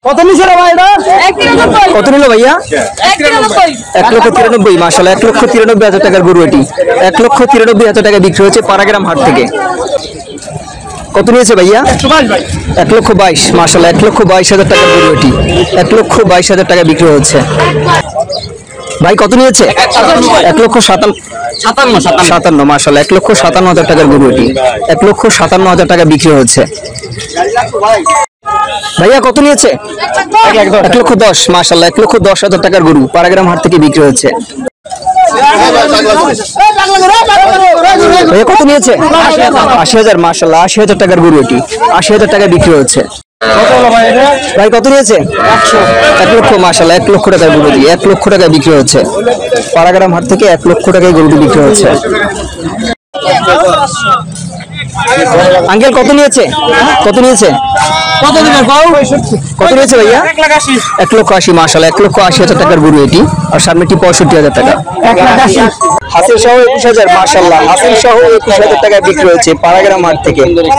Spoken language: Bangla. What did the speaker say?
কত নিছে রে ভাই এটা? কত নিল ভাইয়া? 1,93,000 মাশাআল্লাহ 1,93,000 টাকার গরু এটি 1,93,000 টাকা বিক্রি হচ্ছে পাড়াগ্রাম হাট থেকে। কত নিয়েছে ভাইয়া? 1,22,000 মাশাআল্লাহ 1,22,000 টাকার গরু এটি 1,22,000 টাকা বিক্রি হচ্ছে। ভাই কত নিয়েছে? 1,57,000 মাশাআল্লাহ 1,57,000 টাকার গরু এটি 1,57,000 টাকা বিক্রি হচ্ছে। ভাইয়া কত নিয়েছে? 1,10,000 মাশাআল্লাহ 1,10,000 টাকার গরু পাড়াগ্রাম হাট থেকে বিক্রি হচ্ছে। ভাইয়া কত নিয়েছে? 80,000 মাশাআল্লাহ 80,000 টাকার গরু এটি 80,000 টাকা বিক্রি হচ্ছে। ভাই কত নিয়েছে? 1 লক্ষ মাশাআল্লাহ 1 লক্ষ টাকার গরু 1 লক্ষ টাকা বিক্রি হচ্ছে পাড়াগ্রাম হাট থেকে 1 লক্ষ টাকায় গরুটি বিক্রি হচ্ছে। আঙ্কেল কত নিয়েছে? কত নিয়েছে? কত নিয়েছে ভাইয়া? 1,80,000 মাশাআল্লাহ 1,80,000 টাকার গরু এটি আর সামনেটি 65,000 টাকা। হাসিল সহ 21,000 মাশাআল্লাহ হাসিল সহ 21,000 টাকায় বিক্রি হচ্ছে পাড়াগ্রাম হাট থেকে।